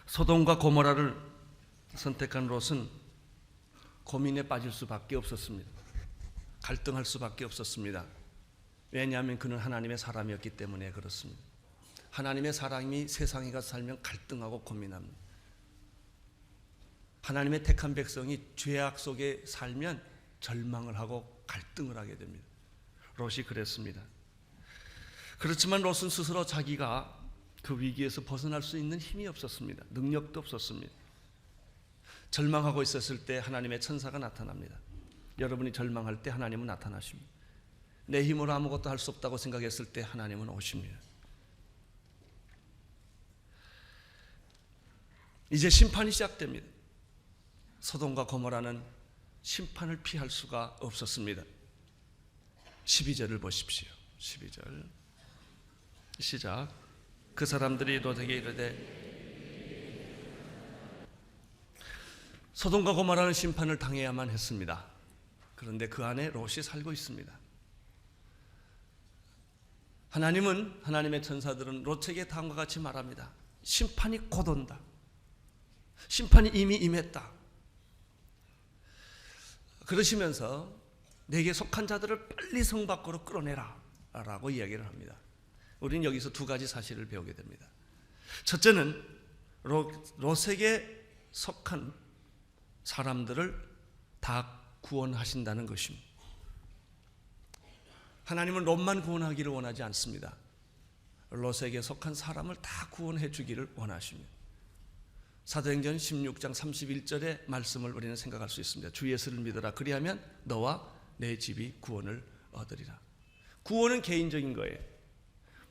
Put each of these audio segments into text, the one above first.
소돔과 고모라를 선택한 롯은 고민에 빠질 수밖에 없었습니다. 갈등할 수밖에 없었습니다. 왜냐하면 그는 하나님의 사람이었기 때문에 그렇습니다. 하나님의 사람이 세상에 가서 살면 갈등하고 고민합니다. 하나님의 택한 백성이 죄악 속에 살면 절망을 하고 갈등을 하게 됩니다. 롯이 그랬습니다. 그렇지만 롯은 스스로 자기가 그 위기에서 벗어날 수 있는 힘이 없었습니다. 능력도 없었습니다. 절망하고 있었을 때 하나님의 천사가 나타납니다. 여러분이 절망할 때 하나님은 나타나십니다. 내 힘으로 아무것도 할 수 없다고 생각했을 때 하나님은 오십니다. 이제 심판이 시작됩니다. 소돔과 고모라는 심판을 피할 수가 없었습니다. 12절을 보십시오. 12절 시작. 그 사람들이 롯에게 이르되 소돔과 고모라는 심판을 당해야만 했습니다. 그런데 그 안에 롯이 살고 있습니다. 하나님은, 하나님의 천사들은 롯에게 다음과 같이 말합니다. 심판이 곧 온다. 심판이 이미 임했다. 그러시면서 내게 속한 자들을 빨리 성 밖으로 끌어내라 라고 이야기를 합니다. 우리는 여기서 두 가지 사실을 배우게 됩니다. 첫째는 롯에게 속한 사람들을 다 구원하신다는 것입니다. 하나님은 롯만 구원하기를 원하지 않습니다. 롯에게 속한 사람을 다 구원해 주기를 원하십니다. 사도행전 16장 31절의 말씀을 우리는 생각할 수 있습니다. 주 예수를 믿어라. 그리하면 너와 내 집이 구원을 얻으리라. 구원은 개인적인 거예요.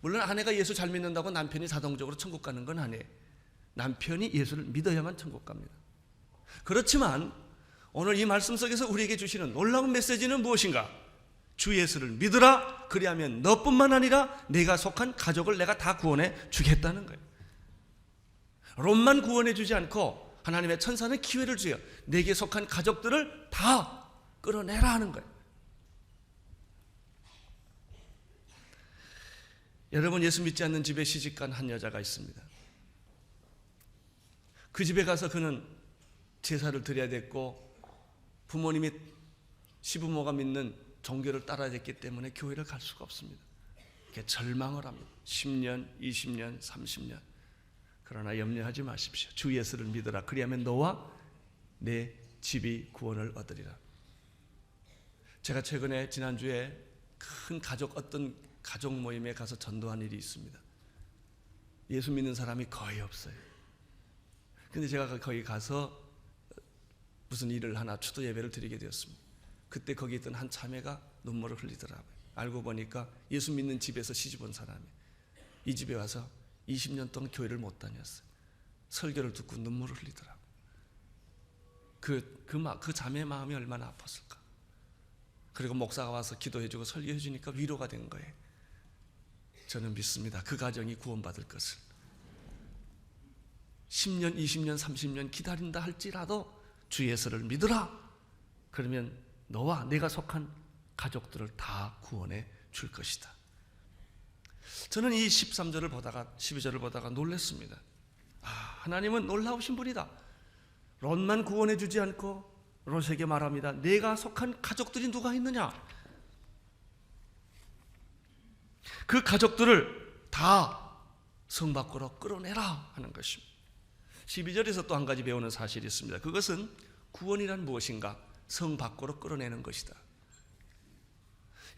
물론 아내가 예수 잘 믿는다고 남편이 자동적으로 천국 가는 건 아니에요. 남편이 예수를 믿어야만 천국 갑니다. 그렇지만 오늘 이 말씀 속에서 우리에게 주시는 놀라운 메시지는 무엇인가? 주 예수를 믿으라. 그리하면 너뿐만 아니라 내가 속한 가족을 내가 다 구원해 주겠다는 거예요. 롯만 구원해 주지 않고 하나님의 천사는 기회를 줘요. 내게 속한 가족들을 다 끌어내라 하는 거예요. 여러분, 예수 믿지 않는 집에 시집간 한 여자가 있습니다. 그 집에 가서 그는 제사를 드려야 됐고 부모님이 시부모가 믿는 종교를 따라야 됐기 때문에 교회를 갈 수가 없습니다. 이렇게 절망을 합니다. 10년, 20년, 30년. 그러나 염려하지 마십시오. 주 예수를 믿으라. 그리하면 너와 내 집이 구원을 얻으리라. 제가 최근에 지난주에 큰 어떤 가족 모임에 가서 전도한 일이 있습니다. 예수 믿는 사람이 거의 없어요. 근데 제가 거기 가서 무슨 일을 하나 추도 예배를 드리게 되었습니다. 그때 거기 있던 한 자매가 눈물을 흘리더라고요. 알고 보니까 예수 믿는 집에서 시집 온 사람이 이 집에 와서 20년 동안 교회를 못 다녔어요. 설교를 듣고 눈물을 흘리더라고요. 그 자매의 마음이 얼마나 아팠을까. 그리고 목사가 와서 기도해주고 설교해주니까 위로가 된 거예요. 저는 믿습니다. 그 가정이 구원받을 것을. 10년, 20년, 30년 기다린다 할지라도 주 예수를 믿으라. 그러면 너와 내가 속한 가족들을 다 구원해 줄 것이다. 저는 이 13절을 보다가 12절을 보다가 놀랐습니다. 하나님은 놀라우신 분이다. 롯만 구원해 주지 않고 롯에게 말합니다. 내가 속한 가족들이 누가 있느냐? 그 가족들을 다 성 밖으로 끌어내라 하는 것입니다. 12절에서 또 한 가지 배우는 사실이 있습니다. 그것은 구원이란 무엇인가? 성 밖으로 끌어내는 것이다.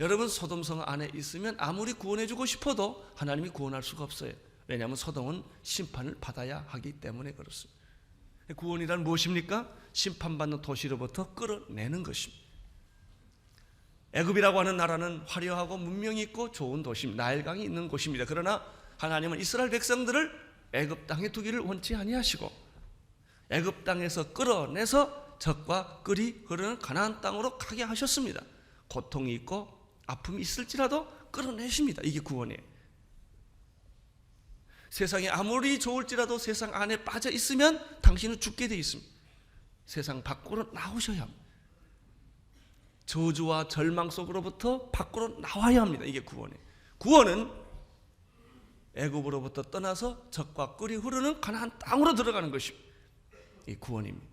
여러분, 소돔성 안에 있으면 아무리 구원해주고 싶어도 하나님이 구원할 수가 없어요. 왜냐하면 소돔은 심판을 받아야 하기 때문에 그렇습니다. 구원이란 무엇입니까? 심판받는 도시로부터 끌어내는 것입니다. 애굽이라고 하는 나라는 화려하고 문명이 있고 좋은 도시입니다. 나일강이 있는 곳입니다. 그러나 하나님은 이스라엘 백성들을 애굽 땅에 두기를 원치 아니하시고 애굽 땅에서 끌어내서 적과 꿀이 흐르는 가나안 땅으로 가게 하셨습니다. 고통이 있고 아픔이 있을지라도 끌어내십니다. 이게 구원이에요. 세상이 아무리 좋을지라도 세상 안에 빠져 있으면 당신은 죽게 되어 있습니다. 세상 밖으로 나오셔야 합니다. 저주와 절망 속으로부터 밖으로 나와야 합니다. 이게 구원이에요. 구원은 애굽으로부터 떠나서 적과 꿀이 흐르는 가나안 땅으로 들어가는 것이 이 구원입니다.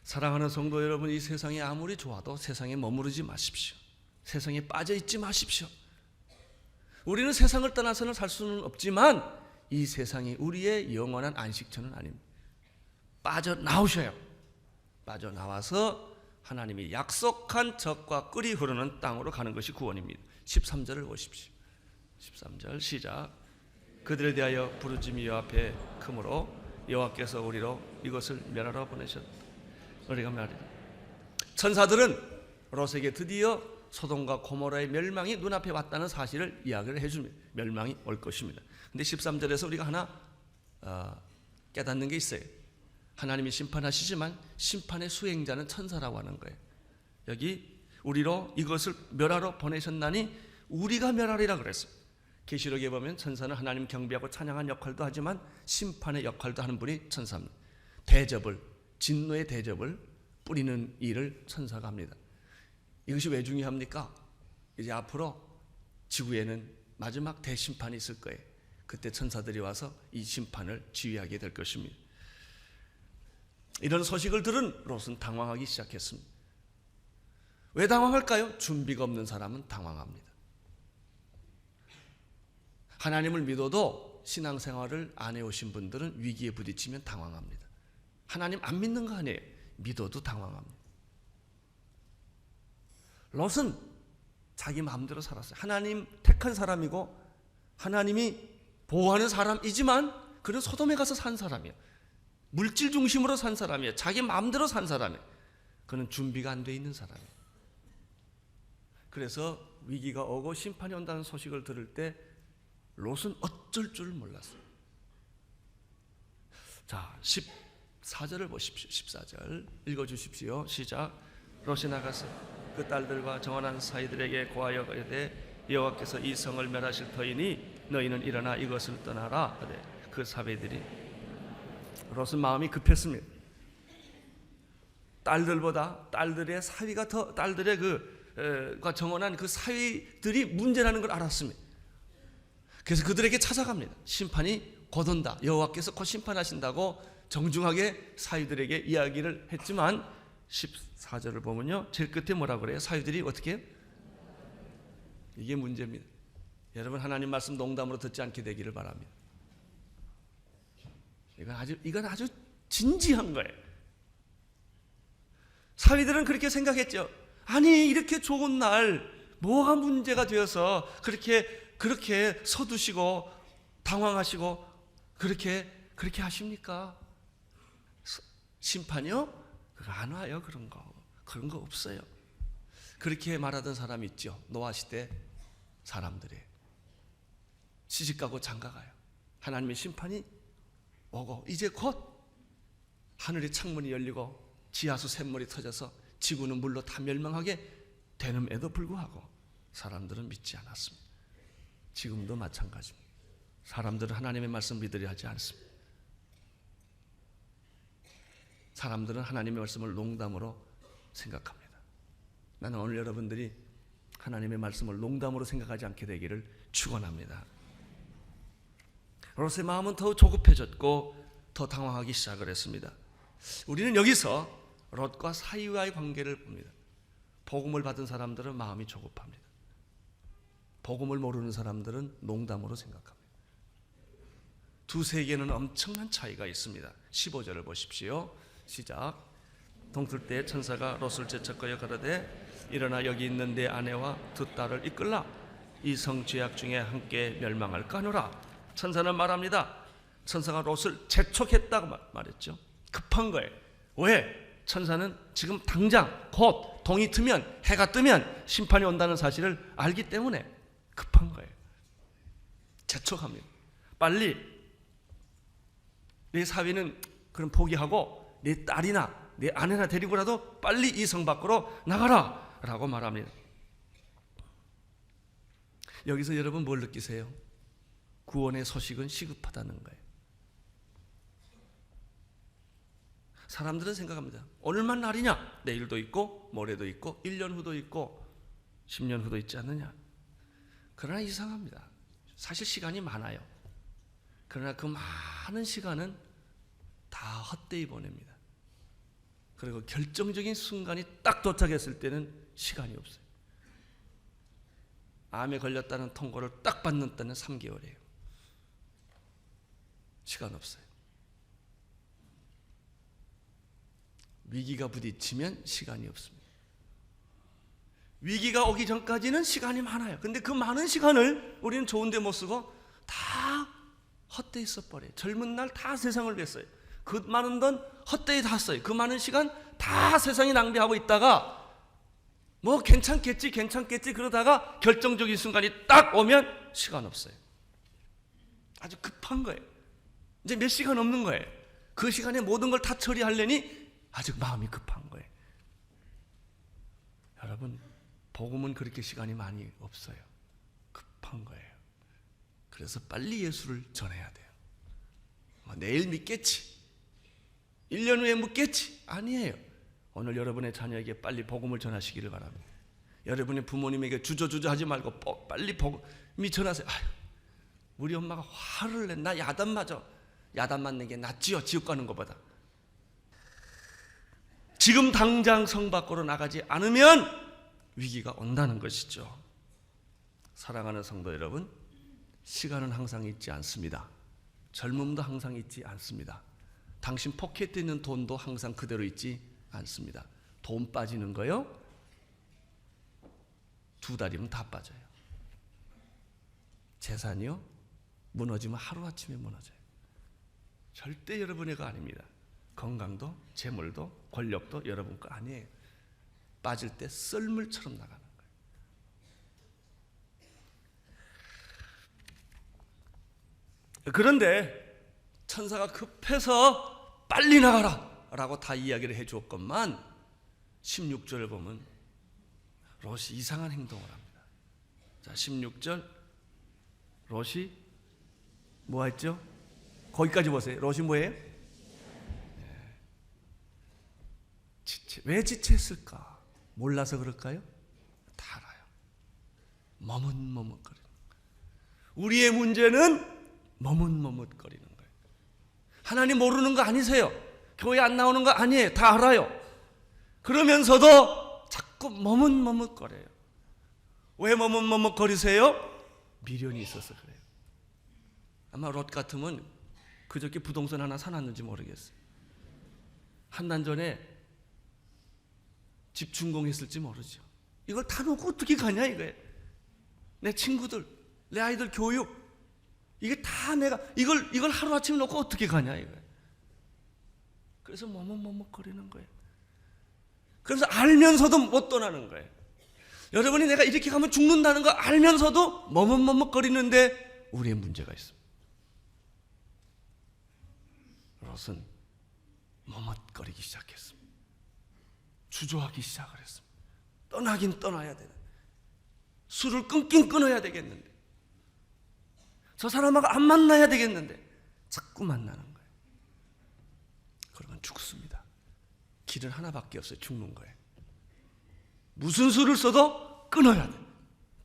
사랑하는 성도 여러분, 이 세상이 아무리 좋아도 세상에 머무르지 마십시오. 세상에 빠져 있지 마십시오. 우리는 세상을 떠나서는 살 수는 없지만 이 세상이 우리의 영원한 안식처는 아닙니다. 빠져나오셔요. 빠져나와서 하나님이 약속한 적과 꿀이 흐르는 땅으로 가는 것이 구원입니다. 13절을 보십시오. 13절 시작. 그들에 대하여 부르짖음이 여호와 앞에 크므로 여호와께서 우리로 이것을 멸하러 보내셨다. 우리가 말이다. 천사들은 롯에게 드디어 소돔과 고모라의 멸망이 눈앞에 왔다는 사실을 이야기를 해줍니다. 멸망이 올 것입니다. 근데 13절에서 우리가 하나 깨닫는 게 있어요. 하나님이 심판하시지만 심판의 수행자는 천사라고 하는 거예요. 여기 우리로 이것을 멸하러 보내셨나니 우리가 멸하리라 그랬어요. 계시록에 보면 천사는 하나님 경배하고 찬양한 역할도 하지만 심판의 역할도 하는 분이 천사입니다. 대접을, 진노의 대접을 뿌리는 일을 천사가 합니다. 이것이 왜 중요합니까? 이제 앞으로 지구에는 마지막 대심판이 있을 거예요. 그때 천사들이 와서 이 심판을 지휘하게 될 것입니다. 이런 소식을 들은 롯은 당황하기 시작했습니다. 왜 당황할까요? 준비가 없는 사람은 당황합니다. 하나님을 믿어도 신앙생활을 안 해오신 분들은 위기에 부딪히면 당황합니다. 하나님 안 믿는 거 아니에요. 믿어도 당황합니다. 롯은 자기 마음대로 살았어요. 하나님 택한 사람이고 하나님이 보호하는 사람이지만 그는 소돔에 가서 산 사람이에요. 물질 중심으로 산 사람이에요. 자기 마음대로 산 사람이에요. 그는 준비가 안 돼 있는 사람이에요. 그래서 위기가 오고 심판이 온다는 소식을 들을 때 롯은 어쩔 줄 몰랐어요. 자, 14절을 보십시오. 14절 읽어주십시오. 시작. 롯이 나가서 그 딸들과 정원한 사이들에게 고하여 가되 여호와께서 이 성을 멸하실 터이니 너희는 일어나 이것을 떠나라 하되 그 사배들이 롯은 마음이 급했습니다. 딸들보다 딸들의 사위가 더 딸들의 그 정원한 그 사위들이 문제라는 걸 알았습니다. 그래서 그들에게 찾아갑니다. 심판이 곧 온다. 여호와께서 곧 심판하신다고 정중하게 사위들에게 이야기를 했지만 14절을 보면요. 제일 끝에 뭐라고 그래요? 사위들이 어떻게 해요? 이게 문제입니다. 여러분 하나님 말씀 농담으로 듣지 않게 되기를 바랍니다. 이건 아주 진지한 거예요. 사위들은 그렇게 생각했죠. 아니 이렇게 좋은 날 뭐가 문제가 되어서 그렇게 서두시고 당황하시고 그렇게 하십니까? 심판이요? 그거 안 와요. 그런 거 없어요. 그렇게 말하던 사람이 있죠. 노아 시대 사람들이 시집가고 장가가요. 하나님의 심판이 오고 이제 곧 하늘의 창문이 열리고 지하수 샘물이 터져서 지구는 물로 다 멸망하게 되는에도 불구하고 사람들은 믿지 않았습니다. 지금도 마찬가지입니다. 사람들은 하나님의 말씀 믿으려 하지 않습니다. 사람들은 하나님의 말씀을 농담으로 생각합니다. 나는 오늘 여러분들이 하나님의 말씀을 농담으로 생각하지 않게 되기를 축원합니다. 롯의 마음은 더 조급해졌고 더 당황하기 시작을 했습니다. 우리는 여기서 롯과 사위와의 관계를 봅니다. 복음을 받은 사람들은 마음이 조급합니다. 복음을 모르는 사람들은 농담으로 생각합니다. 두 세계는 엄청난 차이가 있습니다. 15절을 보십시오. 시작. 동틀 때 천사가 롯을 재촉하여 가로되 일어나 여기 있는 내 아내와 두 딸을 이끌라. 이 성 죄악 중에 함께 멸망할까 하노라. 천사는 말합니다. 천사가 롯을 재촉했다고 말했죠. 급한 거예요. 왜? 천사는 지금 당장 곧 동이 트면, 해가 뜨면 심판이 온다는 사실을 알기 때문에 급한 거예요. 재촉합니다. 빨리 내 사위는 그럼 포기하고 내 딸이나 내 아내나 데리고라도 빨리 이 성 밖으로 나가라 라고 말합니다. 여기서 여러분 뭘 느끼세요? 구원의 소식은 시급하다는 거예요. 사람들은 생각합니다. 오늘만 날이냐? 내일도 있고 모레도 있고 1년 후도 있고 10년 후도 있지 않느냐? 그러나 이상합니다. 사실 시간이 많아요. 그러나 그 많은 시간은 다 헛되이 보냅니다. 그리고 결정적인 순간이 딱 도착했을 때는 시간이 없어요. 암에 걸렸다는 통보를 딱 받는 때는 3개월이에요. 시간 없어요. 위기가 부딪히면 시간이 없습니다. 위기가 오기 전까지는 시간이 많아요. 근데 그 많은 시간을 우리는 좋은 데 못 쓰고 다 헛되이 써버려요. 젊은 날 다 세상을 위했어요. 그 많은 돈 헛되이 다 써요. 그 많은 시간 다 세상에 낭비하고 있다가 뭐 괜찮겠지 그러다가 결정적인 순간이 딱 오면 시간 없어요. 아주 급한 거예요. 이제 몇 시간 없는 거예요. 그 시간에 모든 걸 다 처리하려니 아직 마음이 급한 거예요. 여러분, 복음은 그렇게 시간이 많이 없어요. 급한 거예요. 그래서 빨리 예수를 전해야 돼요. 내일 믿겠지, 1년 후에 묻겠지, 아니에요. 오늘 여러분의 자녀에게 빨리 복음을 전하시기를 바랍니다. 여러분의 부모님에게 주저주저 하지 말고 빨리 복음이 전하세요. 아유, 우리 엄마가 화를 내. 나 야단 맞아. 야단 맞는 게 낫지요, 지옥 가는 것보다. 지금 당장 성 밖으로 나가지 않으면 위기가 온다는 것이죠. 사랑하는 성도 여러분, 시간은 항상 있지 않습니다. 젊음도 항상 있지 않습니다. 당신 포켓에 있는 돈도 항상 그대로 있지 않습니다. 돈 빠지는 거요, 2달이면 다 빠져요. 재산이요, 무너지면 하루아침에 무너져요. 절대 여러분의 거 아닙니다. 건강도, 재물도, 권력도 여러분 거 아니에요. 빠질 때 썰물처럼 나가는 거예요. 그런데 천사가 급해서 빨리 나가라 라고 다 이야기를 해 주었건만 16절을 보면 롯이 이상한 행동을 합니다. 자, 16절 롯이 뭐 했죠? 거기까지 보세요. 롯이 뭐예요? 왜 지체했을까? 몰라서 그럴까요? 다 알아요. 머뭇머뭇거리는 거예요. 우리의 문제는 머뭇머뭇거리는 거예요. 하나님 모르는 거 아니세요? 교회 안 나오는 거 아니에요. 다 알아요. 그러면서도 자꾸 머뭇머뭇거려요. 왜 머뭇머뭇거리세요? 미련이 있어서 그래요. 아마 롯 같으면 그저께 부동산 하나 사놨는지 모르겠어요. 한 달 전에 집 준공했을지 모르죠. 이걸 다 놓고 어떻게 가냐 이거예요. 내 친구들, 내 아이들 교육, 이게 다 내가 이걸 하루아침에 놓고 어떻게 가냐 이거예요. 그래서 머뭇머뭇거리는 거예요. 그래서 알면서도 못 떠나는 거예요. 여러분이 내가 이렇게 가면 죽는다는 거 알면서도 머뭇머뭇거리는데 우리의 문제가 있습니다. 롯은 머뭇거리기 시작했습니다. 주저하기 시작을 했습니다. 떠나긴 떠나야 되는, 술을 끊긴 끊어야 되겠는데, 저 사람하고 안 만나야 되겠는데 자꾸 만나는 거예요. 그러면 죽습니다. 길은 하나밖에 없어요. 죽는 거예요. 무슨 수를 써도 끊어야 돼.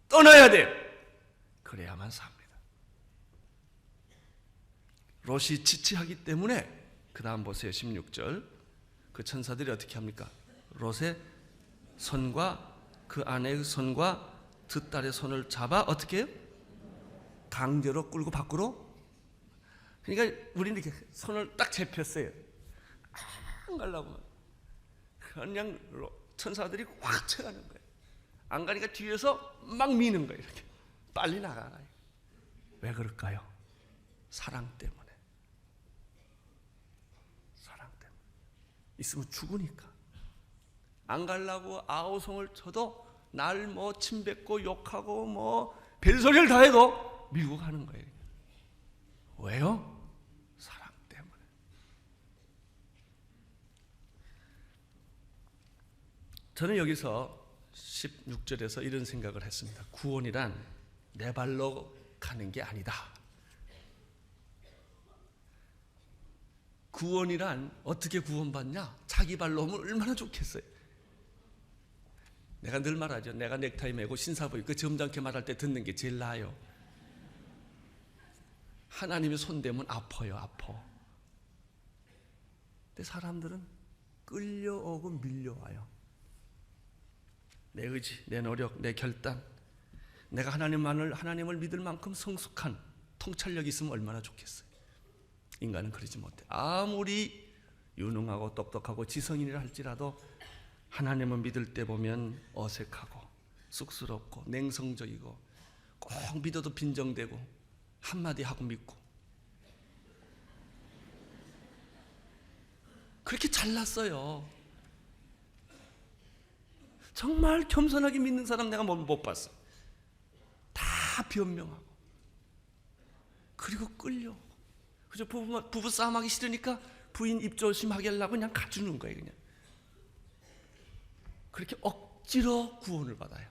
떠나야 돼요. 그래야만 삽니다. 롯이 지체하기 때문에 그 다음 보세요. 16절 그 천사들이 어떻게 합니까? 롯의 손과 그 아내의 손과 두 딸의 손을 잡아 어떻게 해요? 강제로 끌고 밖으로. 그러니까 우리는 이렇게 손을 딱 잡혔어요. 안 가려고 그냥 천사들이 확 쳐가는 거예요. 안 가니까 뒤에서 막 미는 거예요. 이렇게 빨리 나가라. 왜 그럴까요? 사랑 때문에. 사랑 때문에. 있으면 죽으니까. 안 가려고 아우성을 쳐도 날 뭐 침뱉고 욕하고 뭐 별소리를 다 해도 밀고 가는 거예요. 왜요? 사랑 때문에. 저는 여기서 16절에서 이런 생각을 했습니다. 구원이란 내 발로 가는 게 아니다. 구원이란 어떻게 구원받냐? 자기 발로 오면 얼마나 좋겠어요. 내가 늘 말하죠. 내가 넥타이 매고 신사부 입고 점잖게 말할 때 듣는 게 제일 나아요. 하나님의 손 대면 아파요. 아파. 근데 사람들은 끌려오고 밀려와요. 내 의지, 내 노력, 내 결단, 내가 하나님을 믿을 만큼 성숙한 통찰력이 있으면 얼마나 좋겠어요. 인간은 그러지 못해. 아무리 유능하고 똑똑하고 지성인이라 할지라도 하나님을 믿을 때 보면 어색하고 쑥스럽고 냉성적이고 꼭 믿어도 빈정대고 한마디 하고 믿고 그렇게 잘났어요. 정말 겸손하게 믿는 사람 내가 못 봤어. 다 변명하고 그리고 끌려오고 그저 부부 싸움하기 싫으니까 부인 입조심하게 하려고 그냥 가주는 거예요. 그냥 그렇게 억지로 구원을 받아요.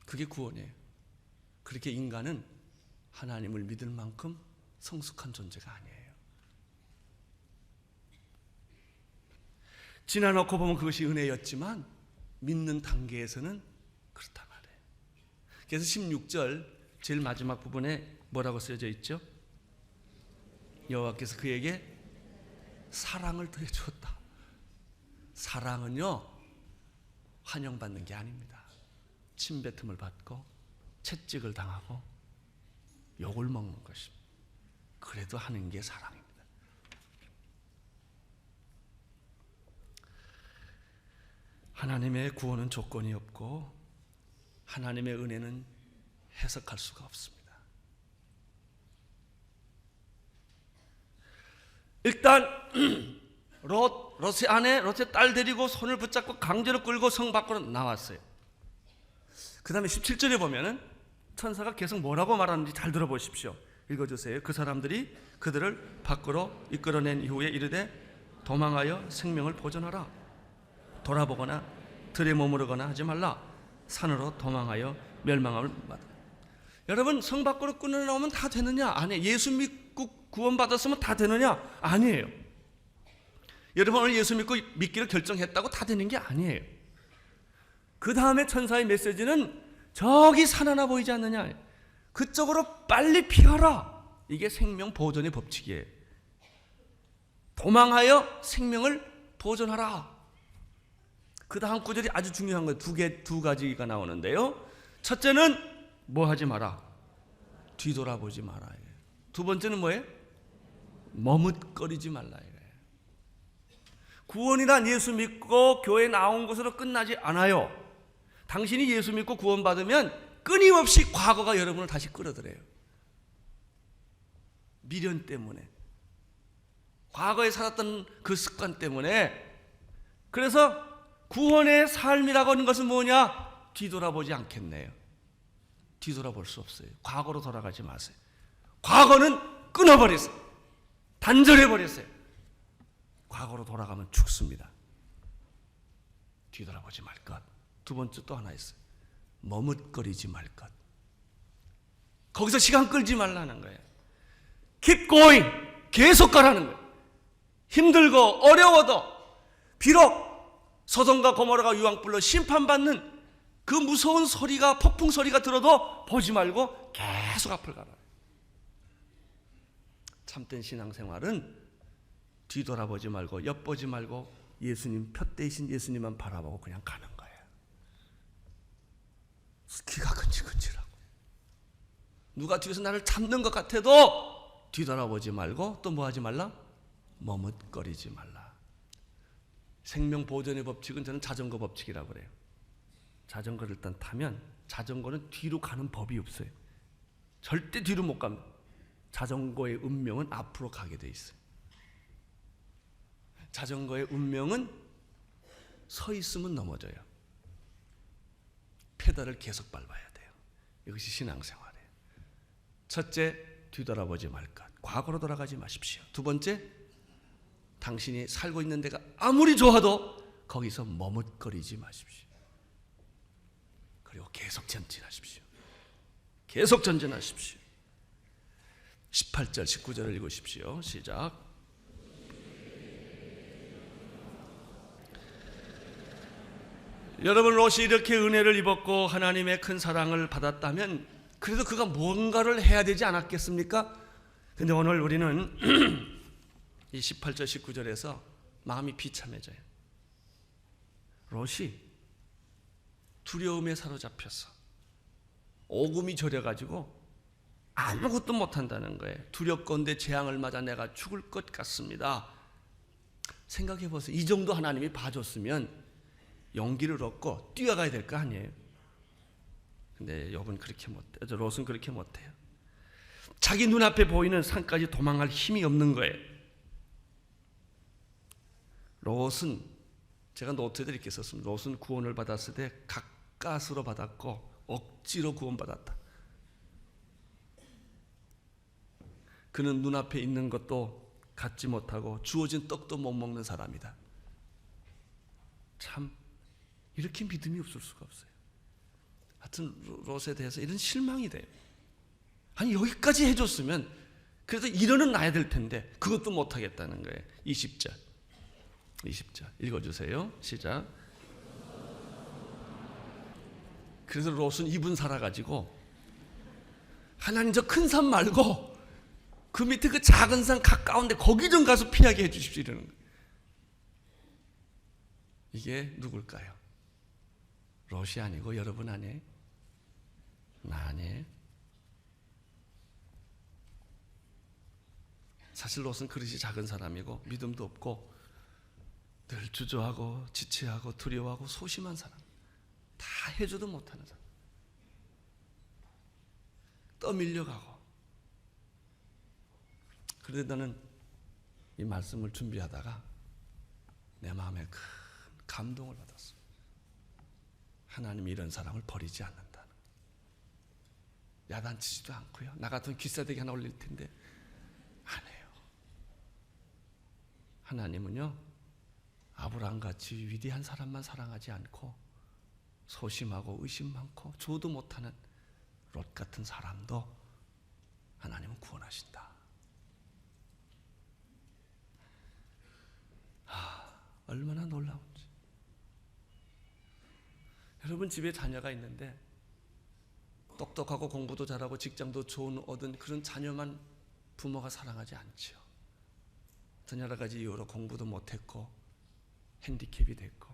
그게 구원이에요. 그렇게 인간은 하나님을 믿을 만큼 성숙한 존재가 아니에요. 지나놓고 보면 그것이 은혜였지만 믿는 단계에서는 그렇단 말이에요. 그래서 16절 제일 마지막 부분에 뭐라고 쓰여져 있죠? 여호와께서 그에게 사랑을 더해 주었다. 사랑은요 환영받는 게 아닙니다. 침뱉음을 받고 채찍을 당하고 욕을 먹는 것입니다. 그래도 하는 게 사랑입니다. 하나님의 구원은 조건이 없고 하나님의 은혜는 해석할 수가 없습니다. 일단 롯의 아내, 롯의 딸 데리고 손을 붙잡고 강제로 끌고 성 밖으로 나왔어요. 그 다음에 17절에 보면은 천사가 계속 뭐라고 말하는지 잘 들어보십시오. 읽어주세요. 그 사람들이 그들을 밖으로 이끌어낸 이후에 이르되 도망하여 생명을 보존하라. 돌아보거나 들에 머무르거나 하지 말라. 산으로 도망하여 멸망함을 받아. 여러분, 성 밖으로 끌어나오면 다 되느냐? 아니에요. 예수 믿고 구원받았으면 다 되느냐? 아니에요. 여러분 오늘 예수 믿고 믿기를 결정했다고 다 되는 게 아니에요. 그 다음에 천사의 메시지는 저기 산 하나 보이지 않느냐? 그쪽으로 빨리 피하라. 이게 생명 보존의 법칙이에요. 도망하여 생명을 보존하라. 그 다음 구절이 아주 중요한 거예요. 두 가지가 나오는데요. 첫째는 뭐 하지 마라? 뒤돌아보지 마라. 두 번째는 뭐예요? 머뭇거리지 말라. 구원이란 예수 믿고 교회 나온 것으로 끝나지 않아요. 당신이 예수 믿고 구원받으면 끊임없이 과거가 여러분을 다시 끌어들여요. 미련 때문에, 과거에 살았던 그 습관 때문에. 그래서 구원의 삶이라고 하는 것은 뭐냐? 뒤돌아보지 않겠네요. 뒤돌아볼 수 없어요. 과거로 돌아가지 마세요. 과거는 끊어버렸어요. 단절해버렸어요. 과거로 돌아가면 죽습니다. 뒤돌아보지 말 것. 두 번째 또 하나 있어요. 머뭇거리지 말 것. 거기서 시간 끌지 말라는 거예요. Keep going. 계속 가라는 거예요. 힘들고 어려워도 비록 소돔과 고모라가 유황불로 심판받는 그 무서운 소리가, 폭풍 소리가 들어도 보지 말고 계속 앞을 가라. 참된 신앙생활은 뒤돌아보지 말고 엿보지 말고 예수님, 푯대이신 예수님만 바라보고 그냥 가는 거예요. 귀가 근질근질하고 누가 뒤에서 나를 잡는 것 같아도 뒤돌아보지 말고 또 뭐 하지 말라? 머뭇거리지 말라. 생명 보존의 법칙은 저는 자전거 법칙이라고 그래요. 자전거를 일단 타면 자전거는 뒤로 가는 법이 없어요. 절대 뒤로 못 갑니다. 자전거의 운명은 앞으로 가게 돼 있어요. 자전거의 운명은 서 있으면 넘어져요. 페달을 계속 밟아야 돼요. 이것이 신앙생활이에요. 첫째, 뒤돌아보지 말 것. 과거로 돌아가지 마십시오. 두 번째, 당신이 살고 있는 데가 아무리 좋아도 거기서 머뭇거리지 마십시오. 그리고 계속 전진하십시오. 계속 전진하십시오. 18절, 19절을 읽으십시오. 시작. 여러분, 롯이 이렇게 은혜를 입었고 하나님의 큰 사랑을 받았다면 그래도 그가 뭔가를 해야 되지 않았겠습니까? 근데 오늘 우리는 이 18절 19절에서 마음이 비참해져요. 롯이 두려움에 사로잡혀서 오금이 저려가지고 아무것도 못한다는 거예요. 두렵건대 재앙을 맞아 내가 죽을 것 같습니다. 생각해 보세요. 이 정도 하나님이 봐줬으면 용기를 얻고 뛰어가야 될 거 아니에요. 근데 욥은 그렇게 못해요. 롯은 그렇게 못해요. 자기 눈앞에 보이는 산까지 도망갈 힘이 없는 거예요. 롯은, 제가 노트에 이렇게 썼습니다. 롯은 구원을 받았을 때 가까스로 받았고 억지로 구원받았다. 그는 눈앞에 있는 것도 갖지 못하고 주어진 떡도 못 먹는 사람이다. 참 이렇게 믿음이 없을 수가 없어요. 하여튼 롯에 대해서 이런 실망이 돼요. 아니 여기까지 해줬으면 그래도 이러는 나야 될 텐데 그것도 못하겠다는 거예요. 20절 읽어주세요. 시작. 그래서 롯은 이분 살아가지고 하나님 저 큰 산 말고 그 밑에 그 작은 산 가까운데 거기 좀 가서 피하게 해주십시오 이러는 거예요. 이게 누굴까요? 롯이 아니고 여러분 아니에요? 나 아니에요? 사실 롯은 그릇이 작은 사람이고 믿음도 없고 늘 주저하고 지체하고 두려워하고 소심한 사람, 다 해줘도 못하는 사람, 떠밀려가고. 그런데 나는 이 말씀을 준비하다가 내 마음에 큰 감동을 받았어. 하나님이 이런 사람을 버리지 않는다는, 야단치지도 않고요. 나 같은 귀싸대기 하나 올릴 텐데 안 해요. 하나님은요, 아브라함같이 위대한 사람만 사랑하지 않고 소심하고 의심 많고 조도 못하는 롯 같은 사람도 하나님은 구원하신다. 얼마나 놀라운지. 여러분 집에 자녀가 있는데 똑똑하고 공부도 잘하고 직장도 좋은 얻은 그런 자녀만 부모가 사랑하지 않죠. 어떤 여러 가지 이유로 공부도 못했고 핸디캡이 됐고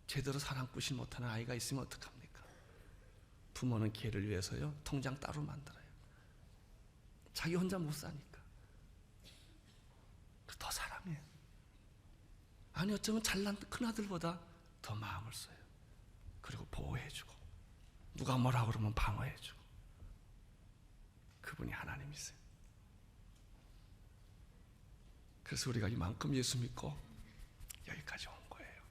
제대로 사랑꾼이 못하는 아이가 있으면 어떡합니까? 부모는 걔를 위해서요 통장 따로 만들어요. 자기 혼자 못 사니까 더 사랑해요. 아니 어쩌면 잘난 큰아들보다 더 마음을 써요. 그리고 보호해주고 누가 뭐라 그러면 방어해주고. 그분이 하나님이세요. 그래서 우리가 이만큼 예수 믿고 여기까지 온 거예요.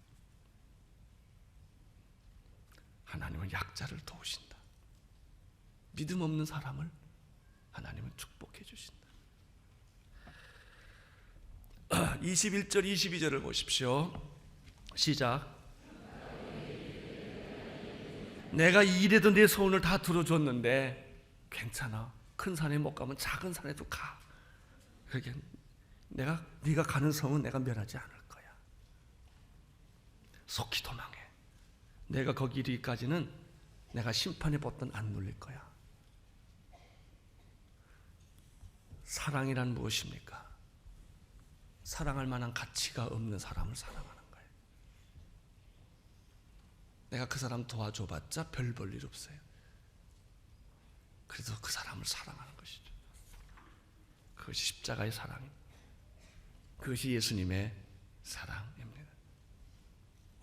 하나님은 약자를 도우신다. 믿음 없는 사람을 하나님은 축복해 주신다. 21절 22절을 보십시오. 시작. 내가 이래도 내 소원을 다 들어줬는데 괜찮아. 큰 산에 못 가면 작은 산에도 가. 그러게 네가 가는 성은 내가 멸하지 않을 거야. 속히 도망해. 내가 거기 이르기까지는 내가 심판의 보따는 안 눌릴 거야. 사랑이란 무엇입니까? 사랑할 만한 가치가 없는 사람을 사랑하는 거예요. 내가 그 사람 도와줘봤자 별 볼 일 없어요. 그래도 그 사람을 사랑하는 것이죠. 그것이 십자가의 사랑입니다. 그것이 예수님의 사랑입니다.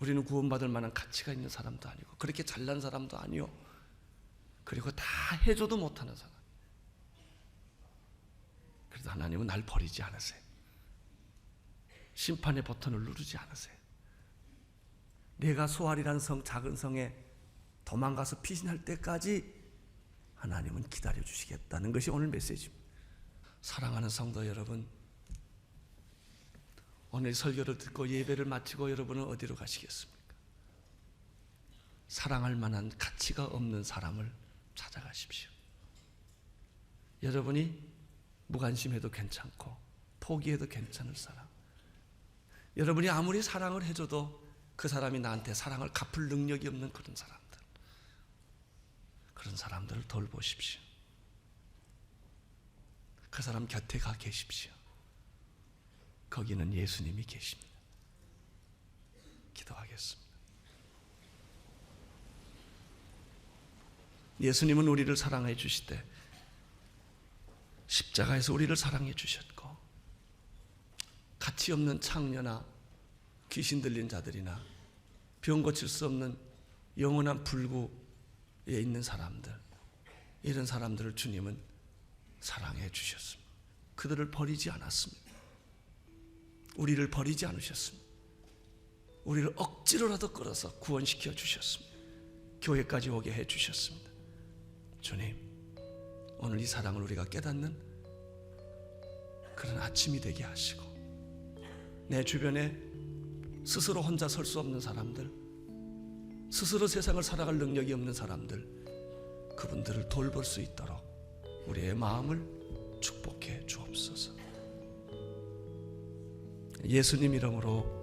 우리는 구원받을 만한 가치가 있는 사람도 아니고 그렇게 잘난 사람도 아니요. 그리고 다 해줘도 못하는 사람. 그래도 하나님은 날 버리지 않으세요. 심판의 버튼을 누르지 않으세요. 내가 소알이라는 성, 작은 성에 도망가서 피신할 때까지 하나님은 기다려주시겠다는 것이 오늘 메시지입니다. 사랑하는 성도 여러분, 오늘 설교를 듣고 예배를 마치고 여러분은 어디로 가시겠습니까? 사랑할 만한 가치가 없는 사람을 찾아가십시오. 여러분이 무관심해도 괜찮고 포기해도 괜찮을 사람, 여러분이 아무리 사랑을 해줘도 그 사람이 나한테 사랑을 갚을 능력이 없는 그런 사람들, 그런 사람들을 돌보십시오. 그 사람 곁에 가 계십시오. 거기는 예수님이 계십니다. 기도하겠습니다. 예수님은 우리를 사랑해 주시되 십자가에서 우리를 사랑해 주셨고, 가치 없는 창녀나 귀신 들린 자들이나 병 고칠 수 없는 영원한 불구에 있는 사람들, 이런 사람들을 주님은 사랑해 주셨습니다. 그들을 버리지 않았습니다. 우리를 버리지 않으셨습니다. 우리를 억지로라도 끌어서 구원시켜 주셨습니다. 교회까지 오게 해 주셨습니다. 주님, 오늘 이 사랑을 우리가 깨닫는 그런 아침이 되게 하시고, 내 주변에 스스로 혼자 설 수 없는 사람들, 스스로 세상을 살아갈 능력이 없는 사람들, 그분들을 돌볼 수 있도록 우리의 마음을 축복해 주옵소서. 예수님 이름으로